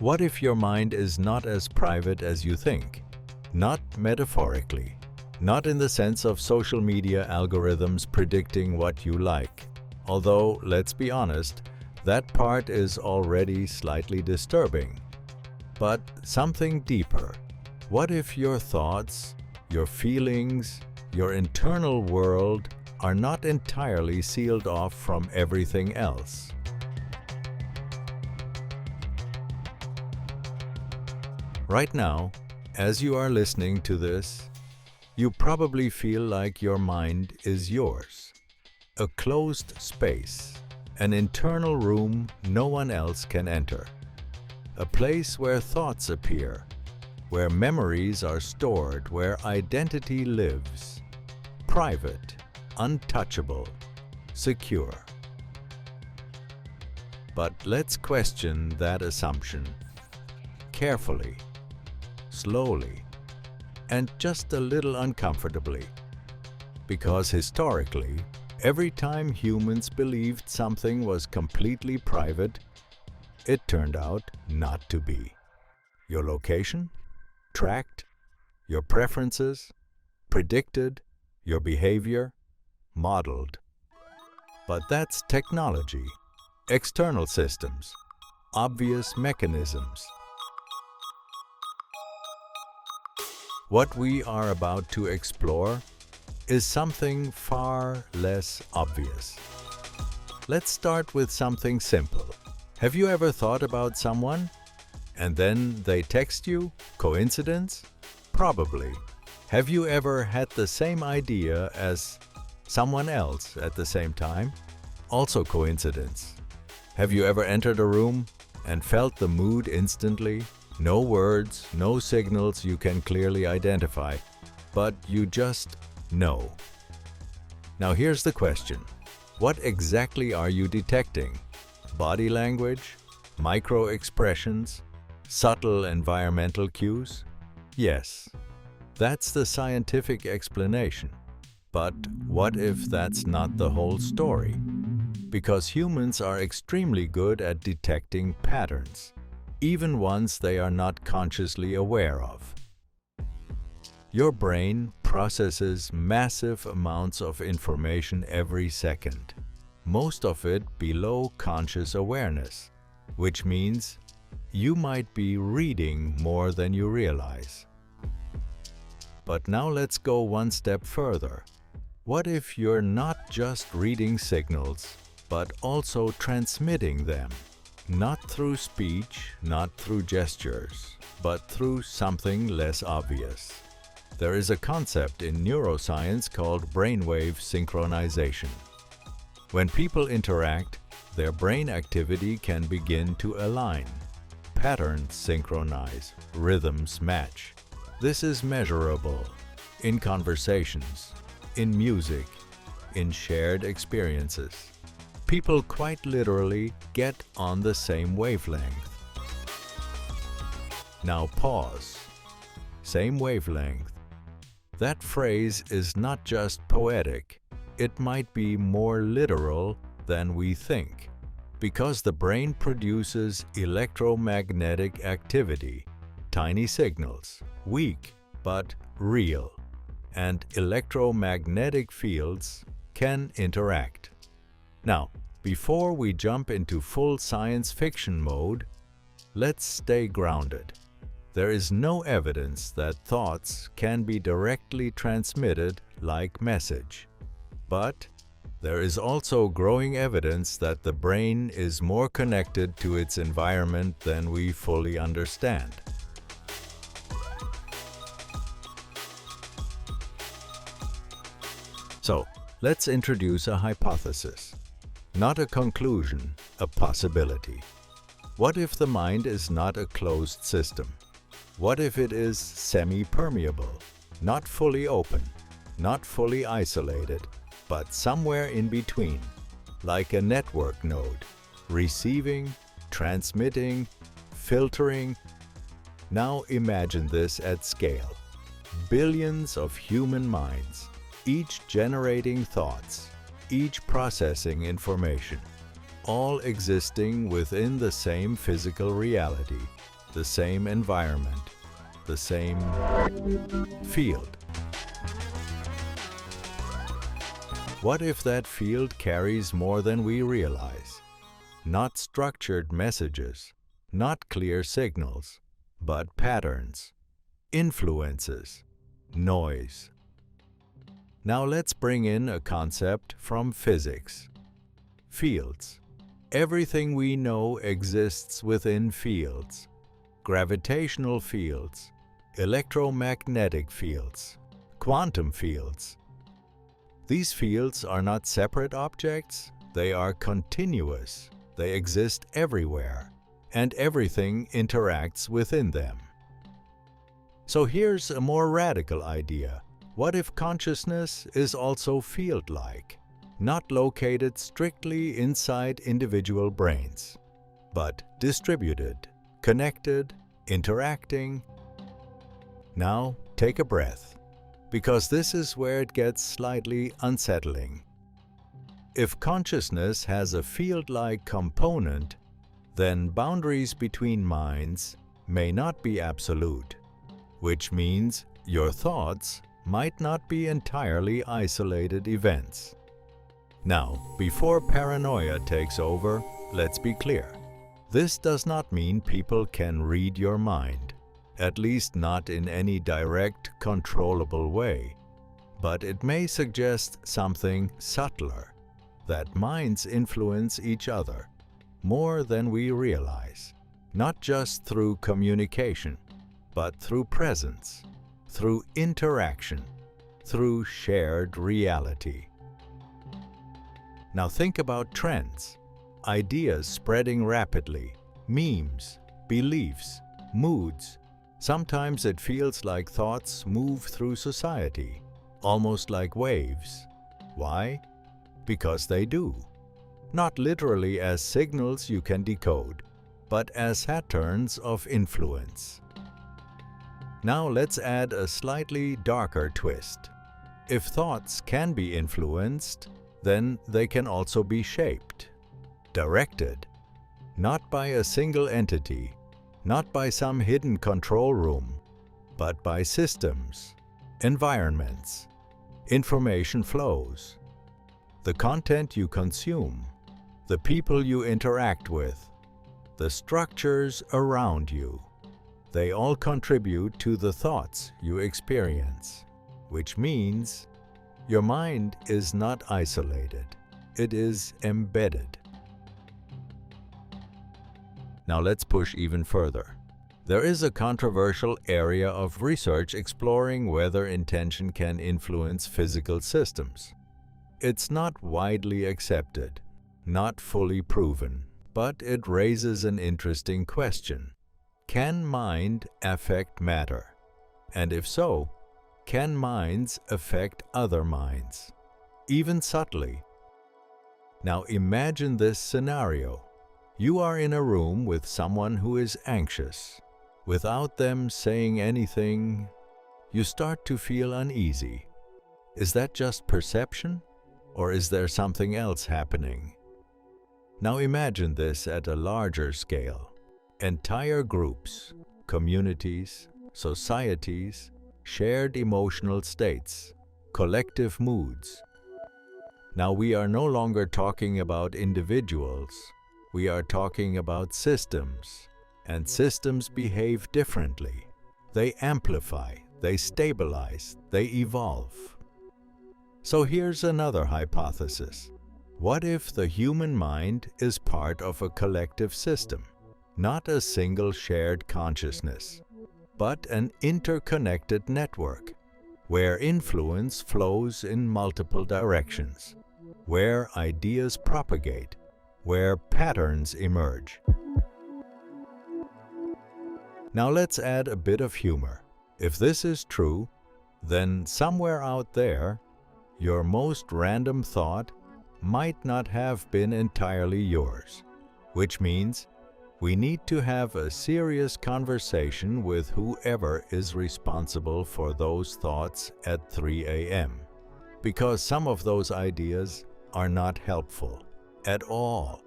What if your mind is not as private as you think? Not metaphorically, not in the sense of social media algorithms predicting what you like. Although, let's be honest, that part is already slightly disturbing. But something deeper. What if your thoughts, your feelings, your internal world are not entirely sealed off from everything else? Right now, as you are listening to this, you probably feel like your mind is yours. A closed space, an internal room no one else can enter. A place where thoughts appear, where memories are stored, where identity lives. Private, untouchable, secure. But let's question that assumption carefully, slowly, and just a little uncomfortably. Because historically, every time humans believed something was completely private, it turned out not to be. Your location, tracked, your preferences, predicted, your behavior, modeled. But that's technology, external systems, obvious mechanisms. What we are about to explore is something far less obvious. Let's start with something simple. Have you ever thought about someone and then they text you? Coincidence? Probably. Have you ever had the same idea as someone else at the same time? Also coincidence. Have you ever entered a room and felt the mood instantly? No words, no signals you can clearly identify, but you just know. Now here's the question. What exactly are you detecting? Body language? Micro-expressions? Subtle environmental cues? Yes, that's the scientific explanation. But what if that's not the whole story? Because humans are extremely good at detecting patterns, even ones they are not consciously aware of. Your brain processes massive amounts of information every second, most of it below conscious awareness, which means you might be reading more than you realize. But now let's go one step further. What if you're not just reading signals, but also transmitting them? Not through speech, not through gestures, but through something less obvious. There is a concept in neuroscience called brainwave synchronization. When people interact, their brain activity can begin to align. Patterns synchronize, rhythms match. This is measurable in conversations, in music, in shared experiences. People quite literally get on the same wavelength. Now pause. Same wavelength. That phrase is not just poetic. It might be more literal than we think, because the brain produces electromagnetic activity, tiny signals, weak but real, and electromagnetic fields can interact. Now, before we jump into full science fiction mode, let's stay grounded. There is no evidence that thoughts can be directly transmitted like message. But there is also growing evidence that the brain is more connected to its environment than we fully understand. So, let's introduce a hypothesis. Not a conclusion, a possibility. What if the mind is not a closed system? What if it is semi-permeable, not fully open, not fully isolated, but somewhere in between, like a network node, receiving, transmitting, filtering? Now imagine this at scale. Billions of human minds, each generating thoughts, each processing information, all existing within the same physical reality. the same environment, the same field. What if that field carries more than we realize? Not structured messages, not clear signals, but patterns, influences, noise. Now let's bring in a concept from physics. Fields. Everything we know exists within fields. Gravitational fields, electromagnetic fields, quantum fields. These fields are not separate objects, they are continuous. They exist everywhere, and everything interacts within them. So here's a more radical idea. What if consciousness is also field-like, not located strictly inside individual brains, but distributed, connected, interacting? Now, take a breath, because this is where it gets slightly unsettling. If consciousness has a field-like component, then boundaries between minds may not be absolute, which means your thoughts might not be entirely isolated events. Now, before paranoia takes over, let's be clear. This does not mean people can read your mind, at least not in any direct, controllable way. But it may suggest something subtler, that minds influence each other more than we realize, not just through communication, but through presence, through interaction, through shared reality. Now think about trends, ideas spreading rapidly, memes, beliefs, moods. Sometimes it feels like thoughts move through society, almost like waves. Why? Because they do. Not literally as signals you can decode, but as patterns of influence. Now let's add a slightly darker twist. If thoughts can be influenced, then they can also be shaped, directed, not by a single entity, not by some hidden control room, but by systems, environments, information flows, the content you consume, the people you interact with, the structures around you. They all contribute to the thoughts you experience, which means your mind is not isolated, it is embedded. Now let's push even further. There is a controversial area of research exploring whether intention can influence physical systems. It's not widely accepted, not fully proven, but it raises an interesting question. Can mind affect matter? And if so, can minds affect other minds, even subtly? Now imagine this scenario. You are in a room with someone who is anxious. Without them saying anything, you start to feel uneasy. Is that just perception? Or is there something else happening? Now imagine this at a larger scale. Entire groups, communities, societies, shared emotional states, collective moods. Now we are no longer talking about individuals. We are talking about systems. And systems behave differently. They amplify, they stabilize, they evolve. So here's another hypothesis. What if the human mind is part of a collective system, not a single shared consciousness, but an interconnected network, where influence flows in multiple directions, where ideas propagate, where patterns emerge? Now let's add a bit of humor. If this is true, then somewhere out there, your most random thought might not have been entirely yours, which means we need to have a serious conversation with whoever is responsible for those thoughts at 3 a.m. Because some of those ideas are not helpful at all.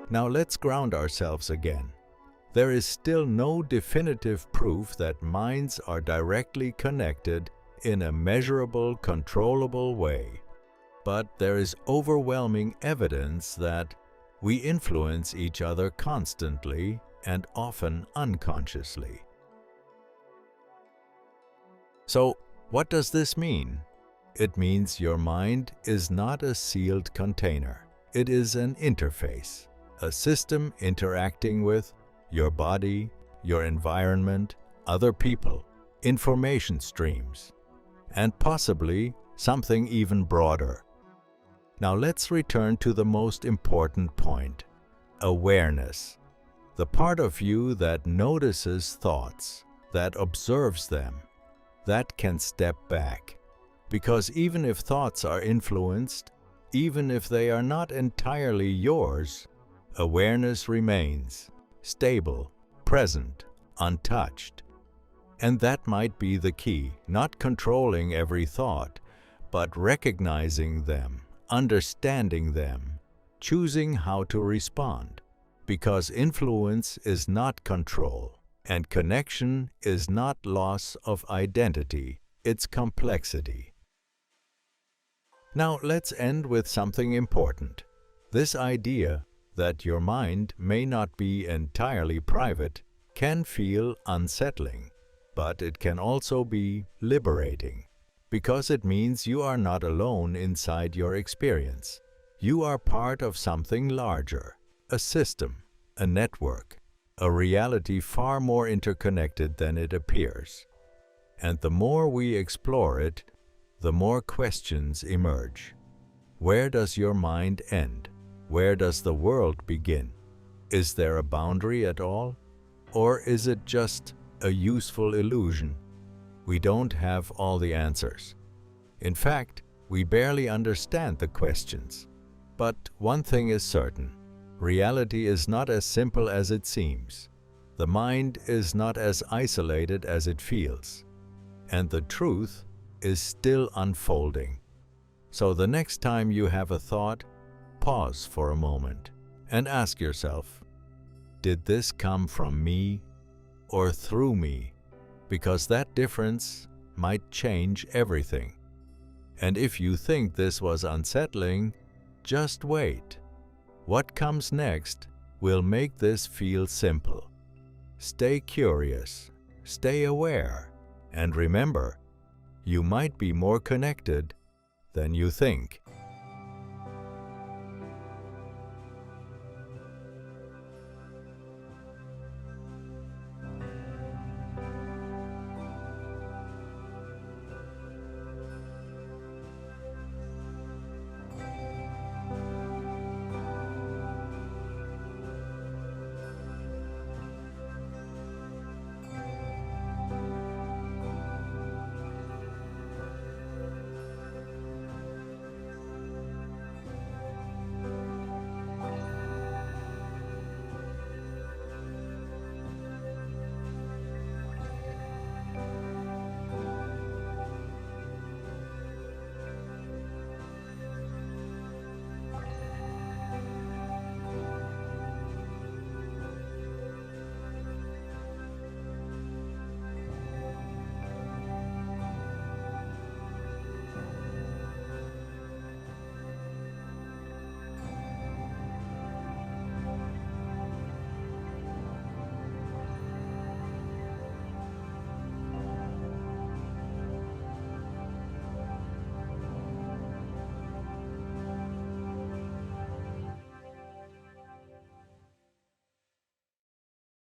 Now let's ground ourselves again. There is still no definitive proof that minds are directly connected in a measurable, controllable way. But there is overwhelming evidence that we influence each other constantly and often unconsciously. So, what does this mean? It means your mind is not a sealed container. It is an interface, a system interacting with your body, your environment, other people, information streams, and possibly something even broader. Now let's return to the most important point: awareness. The part of you that notices thoughts, that observes them, that can step back. Because even if thoughts are influenced, even if they are not entirely yours, awareness remains, stable, present, untouched. And that might be the key, not controlling every thought, but recognizing them, understanding them, choosing how to respond. Because influence is not control, and connection is not loss of identity, it's complexity. Now let's end with something important. This idea that your mind may not be entirely private can feel unsettling, but it can also be liberating, because it means you are not alone inside your experience. You are part of something larger, a system, a network, a reality far more interconnected than it appears. And the more we explore it, the more questions emerge. Where does your mind end? Where does the world begin? Is there a boundary at all? Or is it just a useful illusion? We don't have all the answers. In fact, we barely understand the questions. But one thing is certain: reality is not as simple as it seems. The mind is not as isolated as it feels. And the truth is still unfolding. So the next time you have a thought, pause for a moment and ask yourself, did this come from me or through me? Because that difference might change everything. And if you think this was unsettling, just wait. What comes next will make this feel simple. Stay curious, stay aware, and remember, you might be more connected than you think.